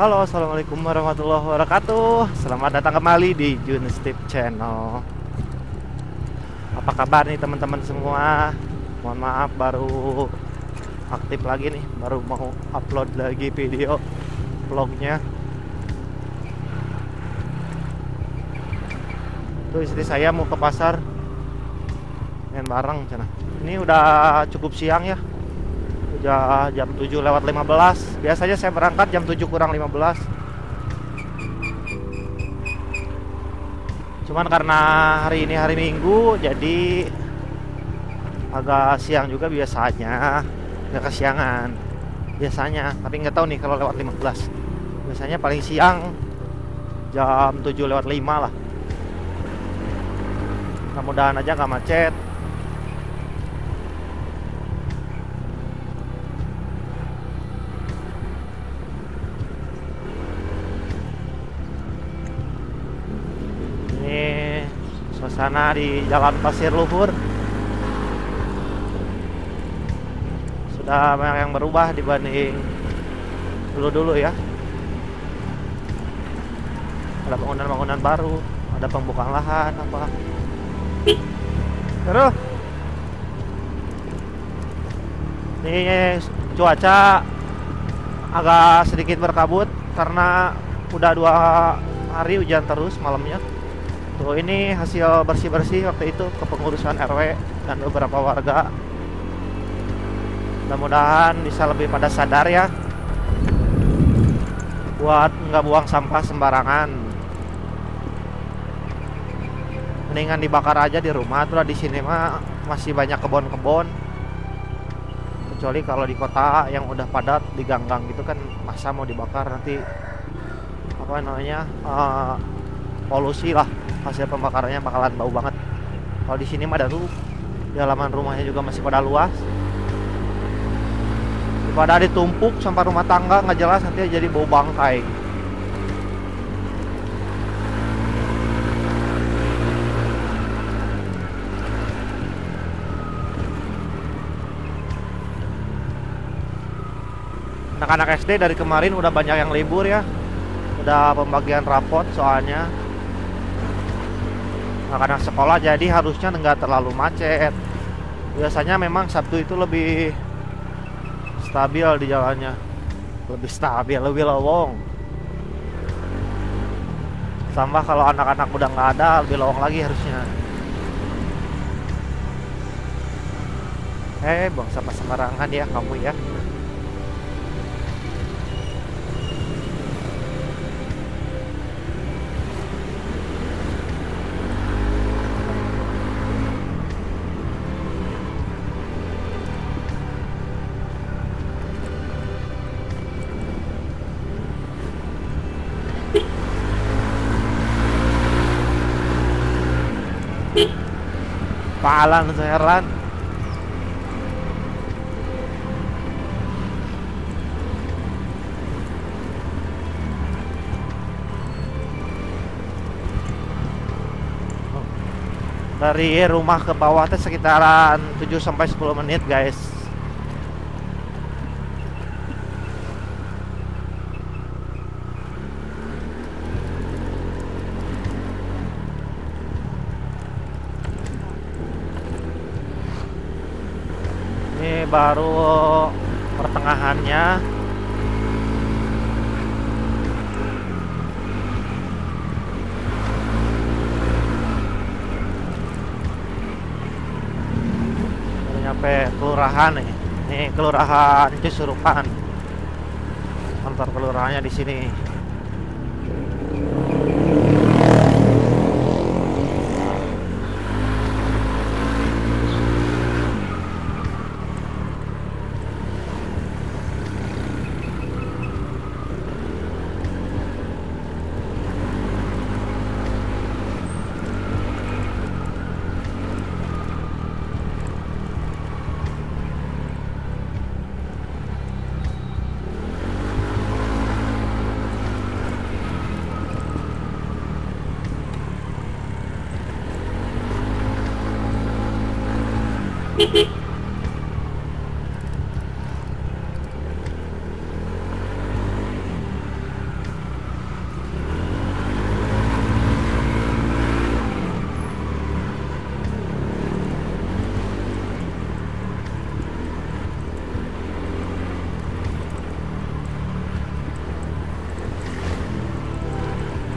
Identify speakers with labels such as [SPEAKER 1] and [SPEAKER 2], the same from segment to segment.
[SPEAKER 1] Halo, assalamualaikum warahmatullahi wabarakatuh. Selamat datang kembali di Jun Steve Channel. Apa kabar nih teman-teman semua? Mohon maaf baru aktif lagi nih, baru mau upload lagi video vlognya. Tuh istri saya mau ke pasar, main bareng sana. Ini udah cukup siang ya. Udah jam 7 lewat 15. Biasanya saya berangkat jam 7 kurang 15. Cuman karena hari ini hari Minggu, jadi agak siang juga biasanya. Nggak kesiangan biasanya, tapi nggak tahu nih kalau lewat 15. Biasanya paling siang jam 7 lewat 5 lah. Mudah-mudahan aja nggak macet. Ini suasana di Jalan Pasir Luhur. Sudah banyak yang berubah dibanding dulu-dulu ya. Ada bangunan-bangunan baru, ada pembukaan lahan apa. Terus ini cuaca agak sedikit berkabut karena udah 2 hari hujan terus malamnya. Tuh ini hasil bersih-bersih waktu itu kepengurusan RW dan beberapa warga. Mudah-mudahan bisa lebih pada sadar ya, buat nggak buang sampah sembarangan. Mendingan dibakar aja di rumah. Tuh di sini mah masih banyak kebun-kebun. Kecuali kalau di kota yang udah padat di gang-gang gitu kan, masa mau dibakar, nanti apa namanya polusi lah, hasil pembakarannya bakalan bau banget. Kalau di sini mah ada tuh, di halaman rumahnya juga masih pada luas. Pada ditumpuk sampah rumah tangga nggak jelas, nanti jadi bau bangkai. Anak-anak SD dari kemarin udah banyak yang libur ya. Udah pembagian rapot soalnya. Anak-anak sekolah jadi harusnya nggak terlalu macet. Biasanya memang Sabtu itu lebih stabil di jalannya. Lebih stabil, lebih lowong. Tambah kalau anak-anak udah nggak ada, lebih lowong lagi harusnya. Buang sampah sembarangan ya kamu ya. Palan Herlan. Dari rumah ke bawah teh sekitaran 7 sampai 10 menit, guys. Ini baru pertengahannya. Baru nyampe kelurahan nih. Ini kelurahan Cisurupan. Kantor kelurahannya di sini.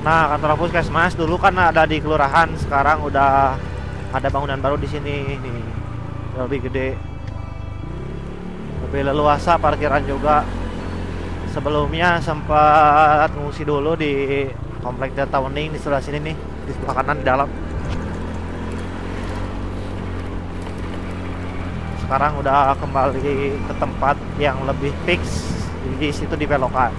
[SPEAKER 1] Nah, kantor puskesmas dulu kan ada di kelurahan, sekarang udah ada bangunan baru di sini nih, lebih gede, lebih leluasa, parkiran juga. Sebelumnya sempat ngungsi dulu di komplek Delta Uning di sebelah sini nih, di sebelah kanan di dalam. Sekarang udah kembali ke tempat yang lebih fix, di situ di belokan.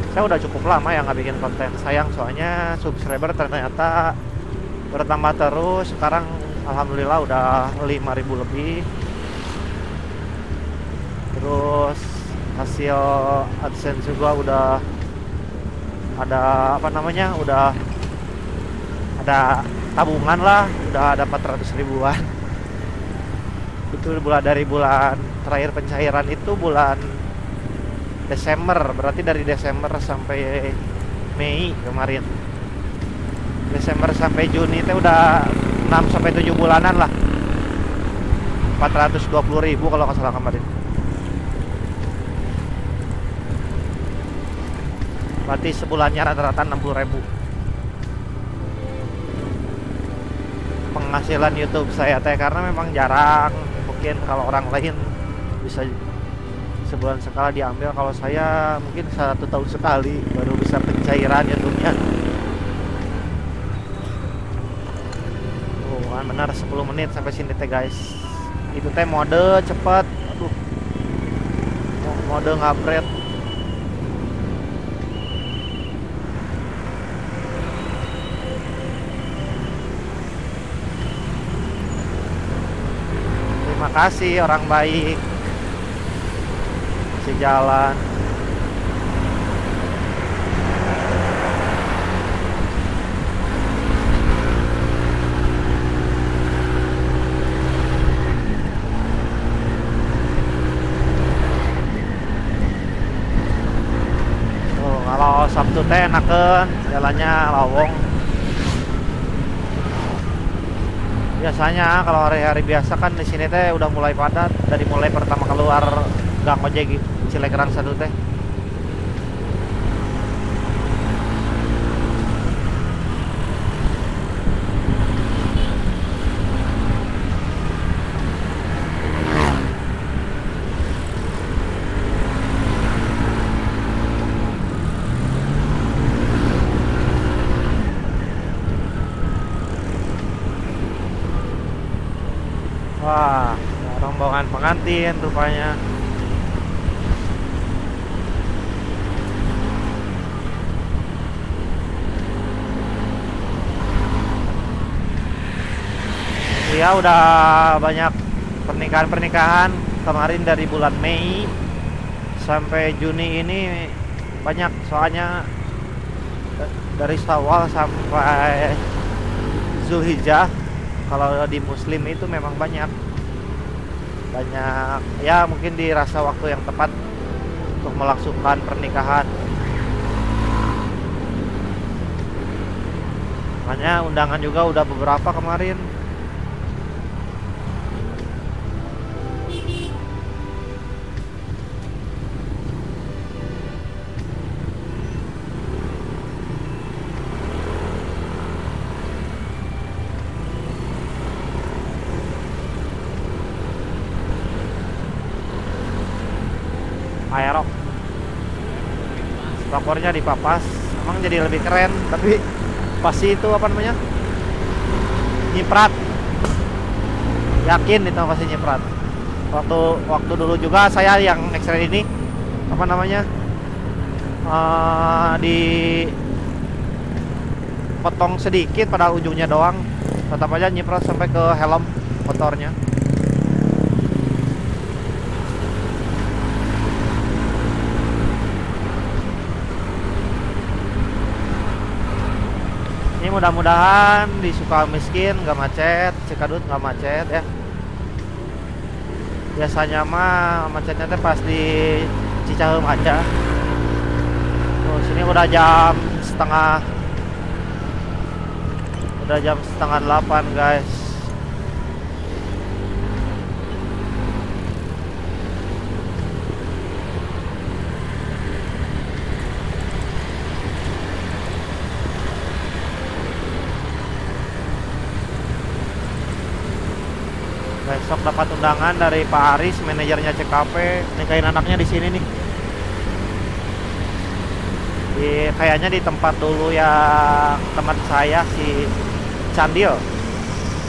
[SPEAKER 1] Saya udah cukup lama ya nggak bikin konten, sayang soalnya subscriber ternyata bertambah terus. Sekarang alhamdulillah udah 5.000 lebih. Terus hasil AdSense juga udah ada, apa namanya, udah ada tabungan lah, udah ada 400 ribuan. Itu dari bulan terakhir pencairan itu bulan Desember, berarti dari Desember sampai Mei kemarin. Desember sampai Juni itu udah 6 sampai 7 bulanan lah. 420 ribu kalau nggak salah kemarin. Berarti sebulannya rata-rata 60 ribu. Penghasilan YouTube saya teh karena memang jarang. Mungkin kalau orang lain bisa sebulan sekali diambil, kalau saya mungkin 1 tahun sekali baru bisa pencairan YouTube-nya. Oh kan benar 10 menit sampai sini teh guys. Itu teh mode cepet. Aduh, mode ngabret. Terima kasih orang baik. Jalan tuh, kalau Sabtu teh enakan jalannya lowong. Biasanya kalau hari-hari biasa kan di sini teh udah mulai padat dari mulai pertama keluar gang ojek Cilekerang 1 teh. Wah, rombongan pengantin rupanya. Ya udah banyak pernikahan kemarin dari bulan Mei sampai Juni ini banyak, soalnya dari Syawal sampai Zulhijjah kalau di Muslim itu memang banyak ya, mungkin dirasa waktu yang tepat untuk melangsungkan pernikahan. Makanya undangan juga udah beberapa kemarin. Aerok bakornya dipapas, emang jadi lebih keren, tapi pasti itu apa namanya, nyiprat, yakin itu pasti nyiprat. Waktu dulu juga saya yang X-ray ini apa namanya, dipotong sedikit pada ujungnya doang, tetap aja nyiprat sampai ke helm motornya. Ini mudah-mudahan di Sukamiskin nggak macet, Cikadut nggak macet ya. Biasanya mah macetnya teh pas di Cicaheum aja. Oh, sini udah jam setengah 8 guys. Besok dapat undangan dari Pak Aris, manajernya CKP, nikahin anaknya di sini nih. Kayaknya di tempat dulu yang teman saya si Candil.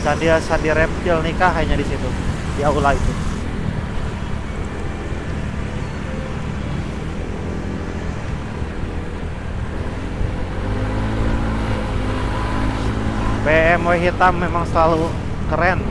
[SPEAKER 1] Sandi Reptil nikah hanya di situ, di aula itu. BMW hitam memang selalu keren.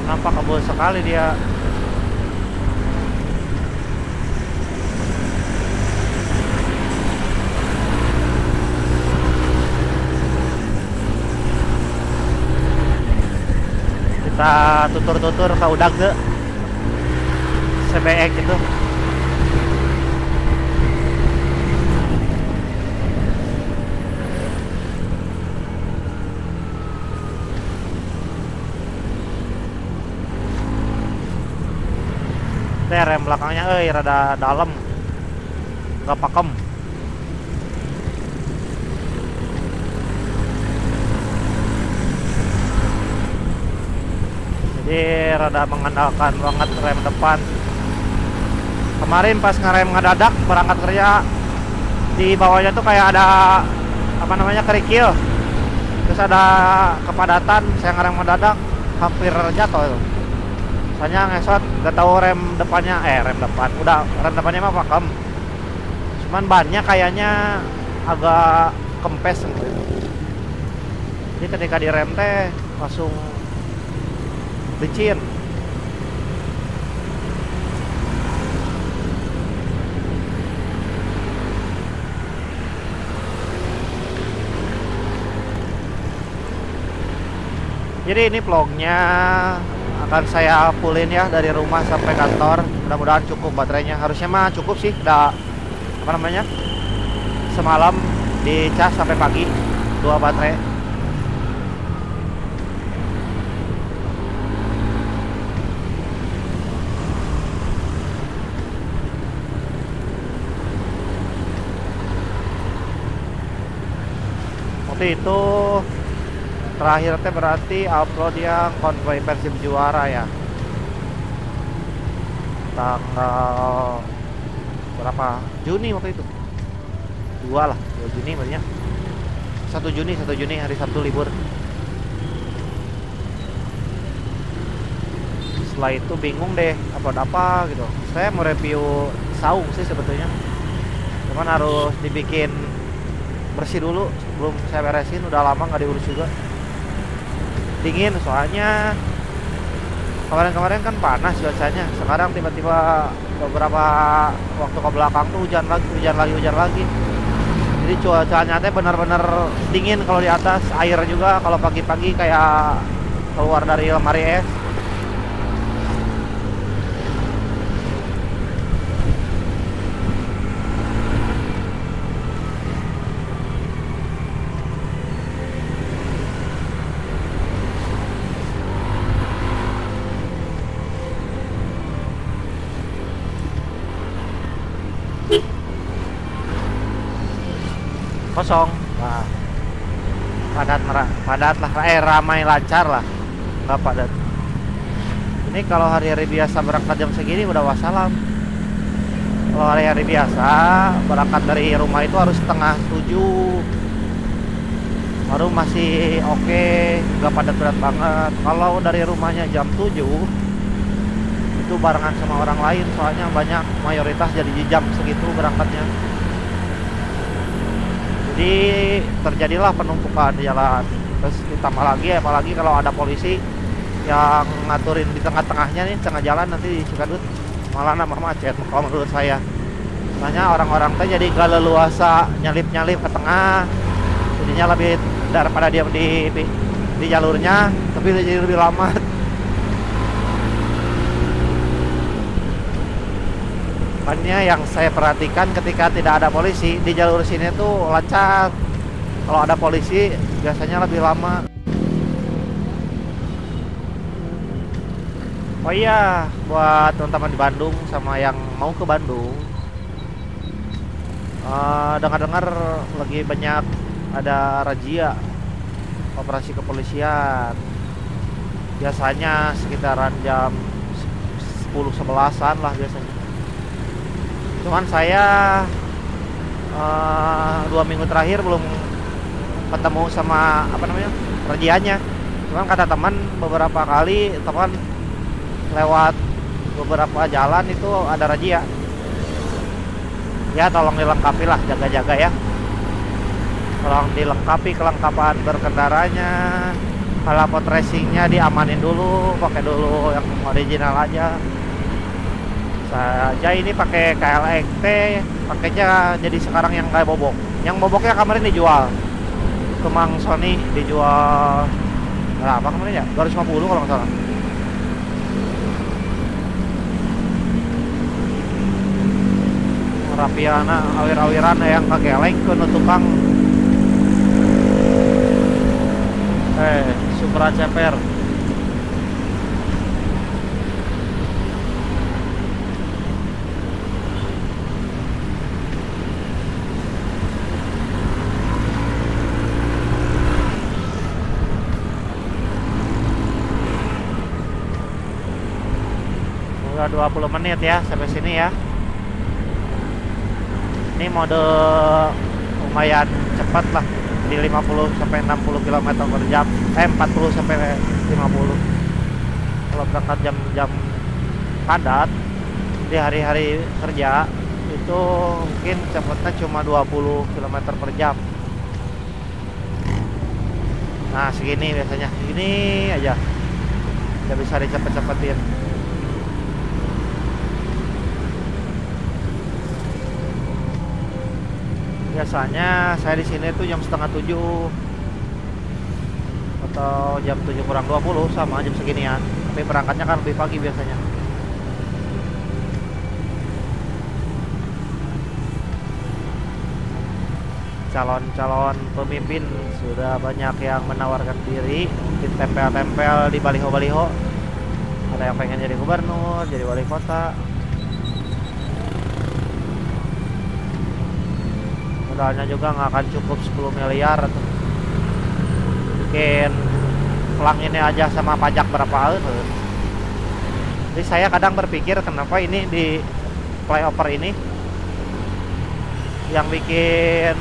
[SPEAKER 1] Nampak kebul sekali dia. Kita tutur-tutur ke udag deh CBX itu. Rem belakangnya rada dalam, nggak pakem. Jadi rada mengandalkan banget rem depan. Kemarin pas ngerem ngedadak berangkat kerja, di bawahnya tuh kayak ada apa namanya kerikil, terus ada kepadatan. Saya ngerem ngedadak hampir jatuh itu. Soalnya ngesot, gak tahu rem depannya, rem depan, udah rem depannya mah pakem, cuman bannya kayaknya agak kempes gitu. Jadi ketika direm teh langsung licin. Jadi ini vlognya akan saya fullin ya dari rumah sampai kantor. Mudah-mudahan cukup baterainya. Harusnya mah cukup sih. Udah apa namanya, semalam dicas sampai pagi 2 baterai. Waktu itu terakhir teh berarti upload yang konvoy Persib juara ya, tanggal berapa Juni waktu itu, 2 Juni berarti 1 Juni hari Sabtu libur. Setelah itu bingung deh upload apa gitu. Saya mau review saung sih sebetulnya, cuman harus dibikin bersih dulu sebelum saya beresin. Udah lama nggak diurus juga, dingin soalnya. Kemarin kan panas cuacanya, sekarang tiba-tiba beberapa waktu ke belakang tuh hujan lagi. Jadi cuacanya teh benar-benar dingin kalau di atas. Air juga kalau pagi-pagi kayak keluar dari lemari es. Kosong, nah, padat lah, ramai lancar lah, nggak padat. Ini kalau hari-hari biasa berangkat jam segini udah wassalam. Kalau hari-hari biasa berangkat dari rumah itu harus setengah 7, baru masih oke, nggak padat-padat banget. Kalau dari rumahnya jam 7 itu barengan sama orang lain, soalnya banyak, mayoritas jadi jam segitu berangkatnya. Jadi terjadilah penumpukan di jalan. Terus ditambah lagi, apalagi kalau ada polisi yang ngaturin di tengah-tengahnya nih, tengah jalan nanti di Cikadut, malah nambah macet kalau menurut saya. Makanya orang-orang tuh jadi gak leluasa nyalip-nyalip ke tengah. Jadinya lebih daripada dia di jalurnya, tapi jadi lebih lama. Makanya yang saya perhatikan ketika tidak ada polisi di jalur sini tuh lancar. Kalau ada polisi biasanya lebih lama. Oh iya, buat teman-teman di Bandung sama yang mau ke Bandung, dengar-dengar lagi banyak ada razia operasi kepolisian. Biasanya sekitaran jam 10-11an lah biasanya. Cuman saya 2 minggu terakhir belum ketemu sama apa namanya razianya. Cuman kata teman beberapa kali teman lewat beberapa jalan itu ada razia. Ya tolong dilengkapi lah, jaga-jaga ya. Tolong dilengkapi kelengkapan berkendaranya. Knalpot racingnya diamanin dulu, pakai dulu yang original aja. Saya ini pakai KLXT, pakainya jadi sekarang yang kayak bobok. Yang boboknya kemarin dijual. Kemang Sony dijual berapa kemarin ya? 250 kalau nggak salah. Rapiana awir-awiran yang kageleng ke tukang Supra ceper. Udah 20 menit ya sampai sini ya. Ini mode lumayan cepat lah, di 50 sampai 60 km per jam, 40 sampai 50. Kalau berangkat jam-jam padat di hari-hari kerja itu mungkin cepatnya cuma 20 km per jam. Nah segini biasanya, segini aja udah bisa dicepet-cepetin. Biasanya saya di sini tuh jam setengah 7 atau jam 7 kurang 20 sama jam seginian. Tapi berangkatnya kan lebih pagi biasanya. Calon-calon pemimpin sudah banyak yang menawarkan diri, ditempel-tempel di baliho-baliho. Ada yang pengen jadi gubernur, jadi wali kota. Modalnya juga nggak akan cukup 10 miliar tuh. Bikin pelang ini aja sama pajak berapa tuh. Jadi saya kadang berpikir kenapa ini di flyover ini yang bikin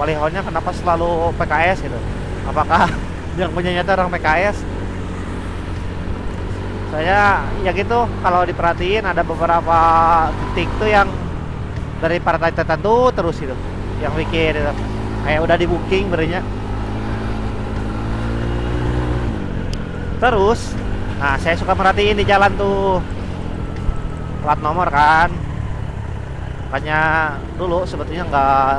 [SPEAKER 1] balihonya kenapa selalu PKS gitu. Apakah yang punyanya itu orang PKS? Saya ya gitu, kalau diperhatiin ada beberapa titik tuh yang dari partai tertentu terus itu yang bikin itu. Kayak udah di booking berenya. Terus nah saya suka merhatiin di jalan tuh plat nomor kan. Makanya dulu sebetulnya nggak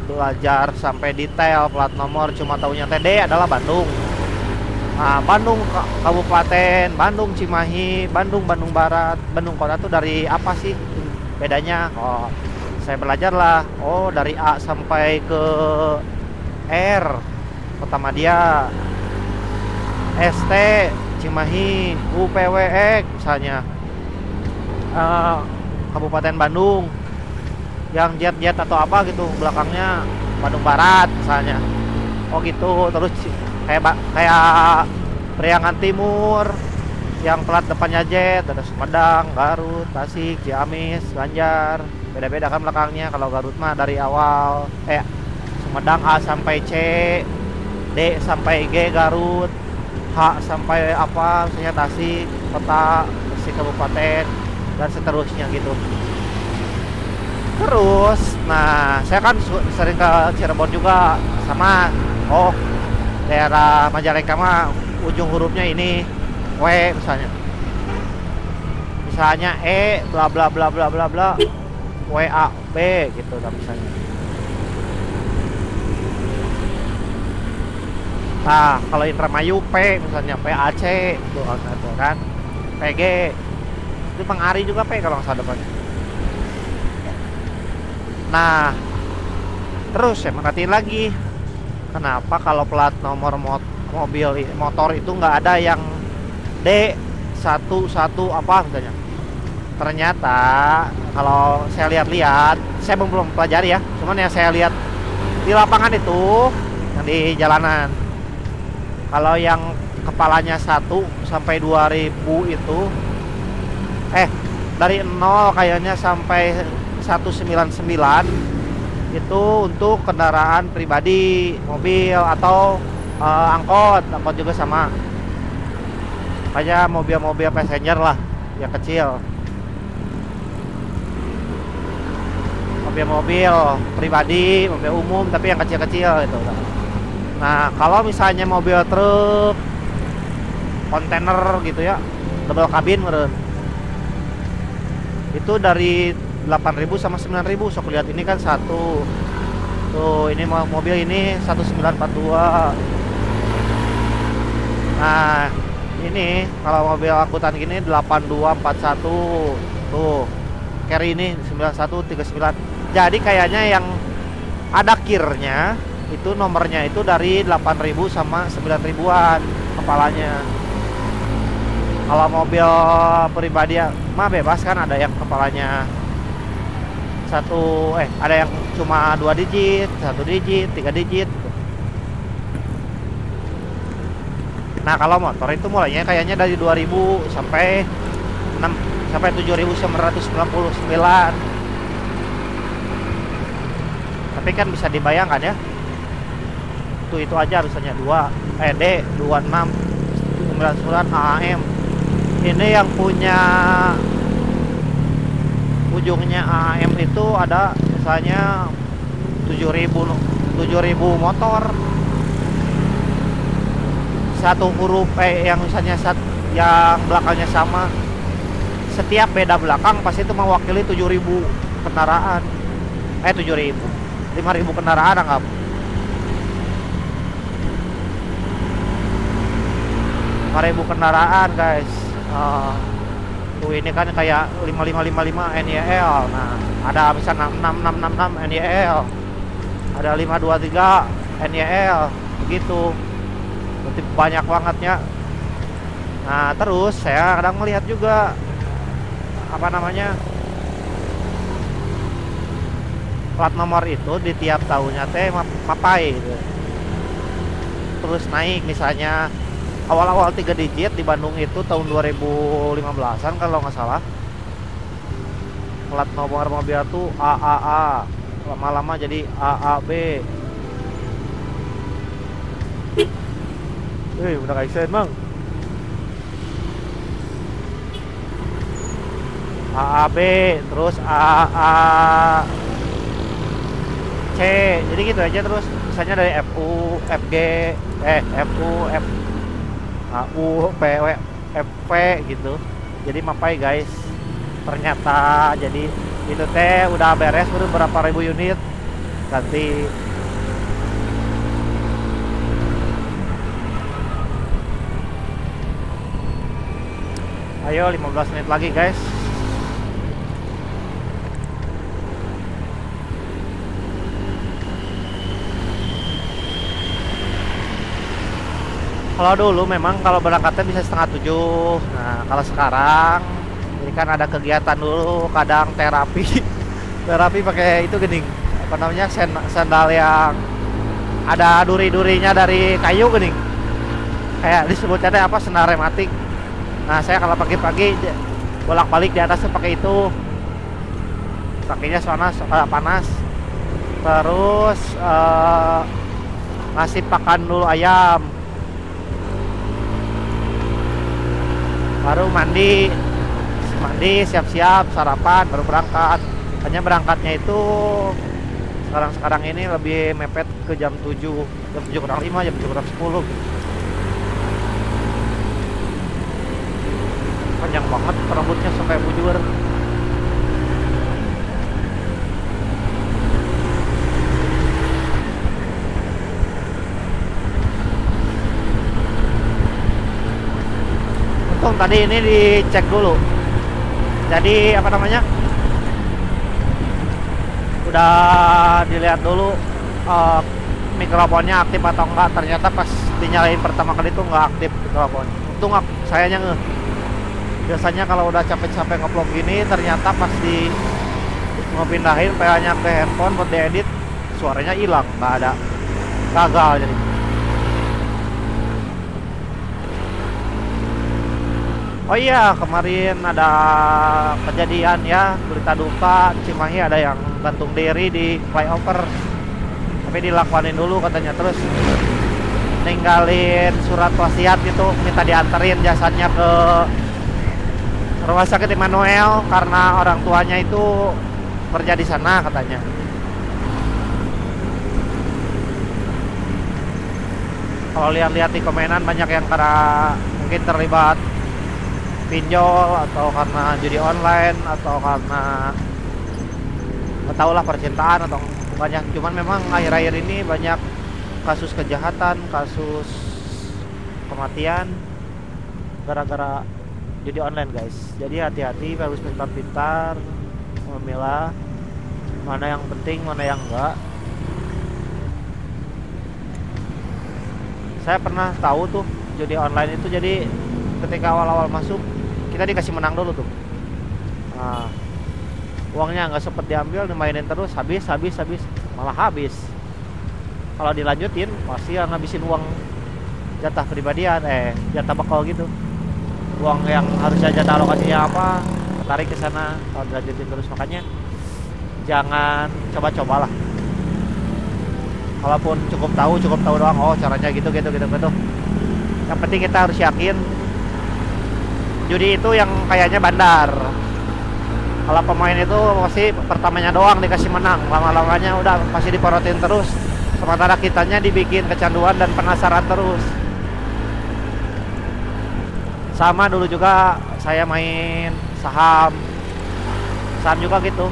[SPEAKER 1] belajar sampai detail plat nomor, cuma taunya TD adalah Bandung. Nah, Bandung Kabupaten, Bandung Cimahi, Bandung Barat, Bandung Kota tuh dari apa sih bedanya? Oh, saya belajar lah. Oh, dari A sampai ke R Kota Madia, ST Cimahi, UPWX misalnya, Kabupaten Bandung. Yang jet-jet atau apa gitu belakangnya Bandung Barat misalnya. Oh gitu. Terus kayak Priangan Timur yang plat depannya jet, ada Sumedang, Garut, Tasik, Ciamis, Banjar. Beda-beda kan belakangnya. Kalau Garut mah dari awal Sumedang A sampai C, D sampai G Garut, H sampai apa misalnya Tasik kota, Tasik kabupaten, dan seterusnya gitu. Terus, nah saya kan sering ke Cirebon juga sama. Oh, daerah Majalengka mah ujung hurufnya ini W misalnya. Misalnya E bla bla bla bla bla bla WA B gitu lah misalnya. Nah, kalau Indramayu P misalnya PAC tuh kan. PG itu Bang Ari juga P kalau nggak salah depannya. Nah, terus saya merhatiin lagi, kenapa kalau plat nomor motor itu nggak ada yang D11 apa misalnya. Ternyata kalau saya lihat-lihat, saya belum pelajari ya, cuman yang saya lihat di lapangan itu, yang di jalanan, kalau yang kepalanya 1 sampai 2000 itu dari 0 kayaknya sampai 199 itu untuk kendaraan pribadi, mobil atau angkot juga sama. Kayak mobil-mobil passenger lah, yang kecil. Mobil-mobil pribadi, mobil umum tapi yang kecil-kecil itu. Nah, kalau misalnya mobil truk, kontainer gitu ya, double kabin meren, itu dari 8.000 sama 9.000. So lihat ini kan satu. Tuh, ini mobil ini 1942. Nah, ini kalau mobil angkutan gini 8241. Tuh. Carry ini 9139. Jadi kayaknya yang ada kirnya itu nomornya itu dari 8.000 sama 9.000-an kepalanya. Kalau mobil pribadi mah bebas kan, ada yang kepalanya ada yang cuma 2 digit, 1 digit, 3 digit gitu. Nah, kalau motor itu mulainya kayaknya dari 2000 sampai 7.999. Tapi kan bisa dibayangkan ya, itu aja misalnya D2699 AM. Ini yang punya ujungnya AM itu ada misalnya 7.000 motor. Satu huruf yang misalnya yang belakangnya sama, setiap beda belakang pasti itu mewakili 7.000 kendaraan. 5.000 kendaraan anggap. Kendaraan guys. Tuh ini kan kayak 5555 NYL. Nah, ada bisa 6666 NYL. Ada 523 NYL begitu. Berarti banyak bangetnya. Nah, terus saya kadang melihat juga plat nomor itu di tiap tahunnya mapai gitu. Terus naik misalnya awal-awal 3 digit di Bandung itu tahun 2015-an kalau nggak salah. Plat nomor mobil tuh AAA, lama-lama jadi AAB. Udah gak isen bang. AAB, terus AAC, jadi gitu aja terus. Misalnya dari FU, FG, FU, AU, PW, FP gitu. Jadi mapai guys. Ternyata jadi itu udah beres, udah berapa ribu unit ganti. Ayo 15 menit lagi guys. Kalau dulu memang kalau berangkatnya bisa 6:30. Nah, kalau sekarang ini kan ada kegiatan dulu, kadang terapi. Terapi pakai itu gening. Sandal yang ada duri-durinya dari kayu gening. Kayak disebutnya sandal rematik. Nah, saya kalau pagi-pagi bolak-balik di atasnya pakai itu. Kakinya soalnya panas. Terus ngasih pakan dulu ayam. Baru mandi, siap-siap, sarapan, baru berangkat. Hanya berangkatnya itu sekarang ini lebih mepet ke jam 7, jam 7:05, jam 7:10. Panjang banget rambutnya sampai bujur. tadi ini dicek dulu. Jadi apa namanya? Udah dilihat dulu mikrofonnya aktif atau enggak. Ternyata pas dinyalain pertama kali itu nggak aktif mikrofonnya. Untung sayanya nge. Biasanya kalau udah capek-capek ngeplog gini, ternyata pas di ngepindahin PA-nya ke handphone buat diedit, suaranya hilang, nggak ada, gagal jadi. Oh iya, kemarin ada kejadian ya, berita duka Cimahi, ada yang gantung diri di flyover. Tapi dilakuanin dulu katanya, terus ninggalin surat wasiat gitu, minta dianterin jasadnya ke Rumah Sakit Immanuel karena orang tuanya itu kerja di sana katanya. Kalau lihat-lihat di komenan banyak yang karena mungkin terlibat pinjol atau karena judi online atau karena nggak tahu lah percintaan atau banyak. Cuman memang akhir-akhir ini banyak kasus kejahatan, kasus kematian gara-gara judi online guys. Jadi hati-hati, harus pintar-pintar memilah mana yang penting, mana yang enggak. Saya pernah tahu tuh judi online itu, jadi ketika awal-awal masuk kita dikasih menang dulu tuh. Nah, uangnya nggak sempet diambil, dimainin terus, habis, malah habis. Kalau dilanjutin pasti yang ngabisin uang jatah pribadian, jatah bekal gitu. Uang yang harusnya jatah alokasinya apa, tarik ke sana. Kalau dilanjutin terus, makanya jangan coba-cobalah. Kalaupun cukup tahu doang, oh caranya gitu. Yang penting kita harus yakin judi itu yang kayaknya bandar. Kalau pemain itu pasti pertamanya doang dikasih menang, lama-lamanya udah pasti diporotin terus. Sementara kitanya dibikin kecanduan dan penasaran terus. Sama dulu juga saya main saham juga gitu.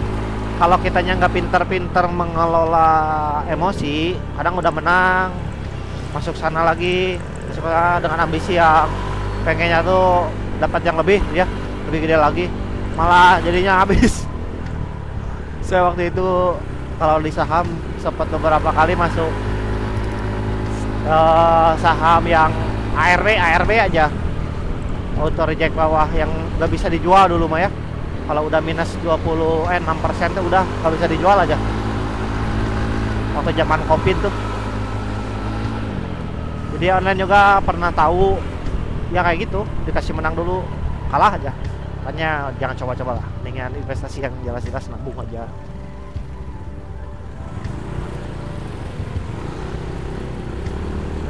[SPEAKER 1] Kalau kitanya nggak pinter-pinter mengelola emosi, kadang udah menang, masuk sana lagi, dengan ambisi yang pengennya tuh dapat yang lebih gede lagi, malah jadinya habis. Saya waktu itu kalau di saham sempat beberapa kali masuk saham yang ARB aja, auto reject bawah, yang nggak bisa dijual dulu mah ya. Kalau udah minus 6% tuh udah nggak bisa dijual aja. Waktu zaman COVID tuh. Jadi online juga pernah tahu ya kayak gitu, dikasih menang dulu kalah aja. Makanya jangan coba-coba lah, dengan investasi yang jelas-jelas, nabung aja.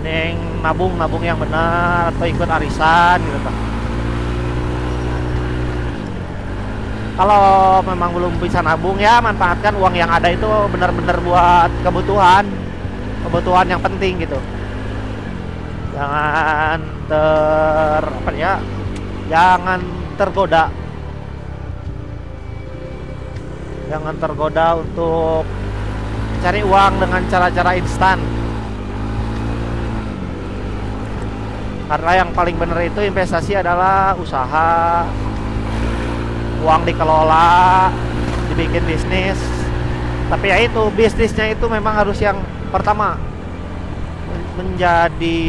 [SPEAKER 1] Mending nabung yang benar atau ikut arisan gitu kan. Kalau memang belum bisa nabung ya manfaatkan uang yang ada itu benar-benar buat kebutuhan yang penting gitu. Jangan jangan tergoda untuk cari uang dengan cara-cara instan. Karena yang paling benar itu investasi adalah usaha, uang dikelola, dibikin bisnis. Tapi ya itu, bisnisnya itu memang harus yang pertama menjadi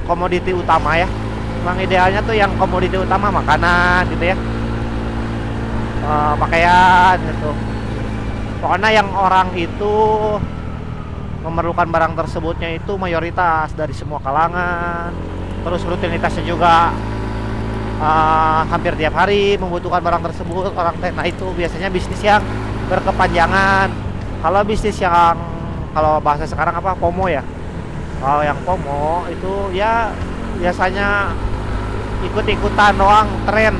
[SPEAKER 1] komoditi utama ya. Memang idealnya tuh yang komoditi utama makanan gitu ya, pakaian gitu. Pokoknya yang orang itu memerlukan barang tersebutnya itu mayoritas dari semua kalangan. Terus rutinitasnya juga hampir tiap hari membutuhkan barang tersebut orang. Nah itu biasanya bisnis yang berkepanjangan. Kalau bisnis yang, kalau bahasa sekarang apa, FOMO ya. Kalau yang FOMO itu ya biasanya ikut-ikutan doang, tren.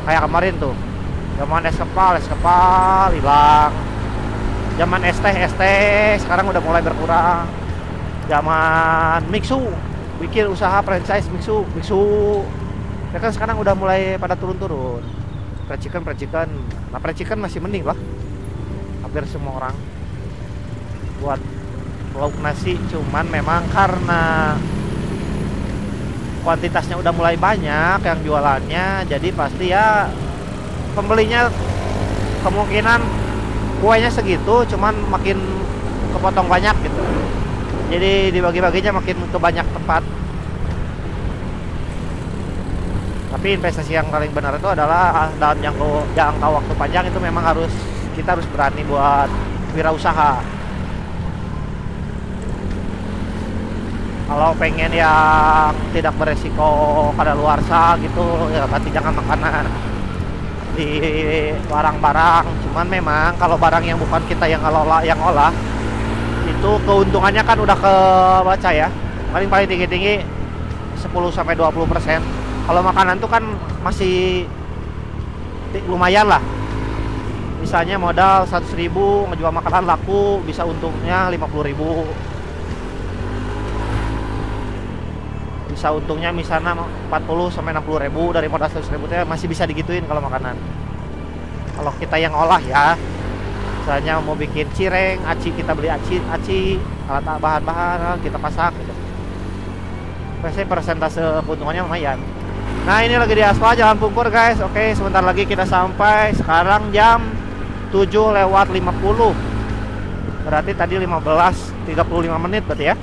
[SPEAKER 1] Kayak kemarin tuh zaman es kepal hilang. Zaman es teh sekarang udah mulai berkurang. Zaman Mixu, bikin usaha franchise Mixu ya kan sekarang udah mulai pada turun-turun. Percikan. Nah percikan masih mending lah, hampir semua orang buat lauk nasi. Cuman memang karena kuantitasnya udah mulai banyak yang jualannya, jadi pasti ya pembelinya kemungkinan kuenya segitu, cuman makin kepotong banyak gitu. Jadi dibagi-baginya makin ke banyak tempat. Tapi investasi yang paling benar itu adalah dalam jangka waktu panjang itu memang kita harus berani buat wirausaha. Kalau pengen yang tidak beresiko kadaluarsa gitu ya berarti jangan makanan di barang-barang. Cuman memang kalau barang yang bukan kita yang olah itu keuntungannya kan udah kebaca ya, paling tinggi 10-20%. Kalau makanan tuh kan masih lumayan lah, misalnya modal 100.000 ngejual makanan laku bisa untungnya 50.000, bisa untungnya misalnya 40-60.000 dari modal 100.000 itu masih bisa digituin kalau makanan. Kalau kita yang olah ya, misalnya mau bikin cireng, aci, kita beli aci, alat bahan-bahan kita pasak gitu. Pasti persentase keuntungannya lumayan. Nah ini lagi di aspal Jalan Pungkur guys. Oke, sebentar lagi kita sampai. Sekarang jam 7:50. Berarti tadi 15:35 menit berarti ya.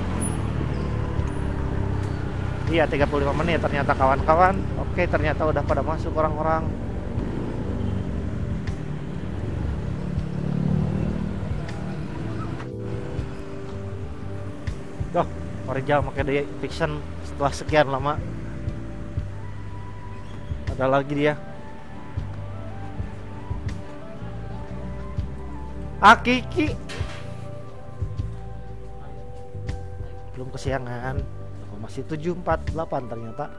[SPEAKER 1] Iya 35 menit ternyata kawan-kawan. Oke, ternyata udah pada masuk orang-orang. Tuh, Rijal pakai daya fiction setelah sekian lama. Ada lagi dia. Akiki belum kesiangan. Masih 7:48 ternyata.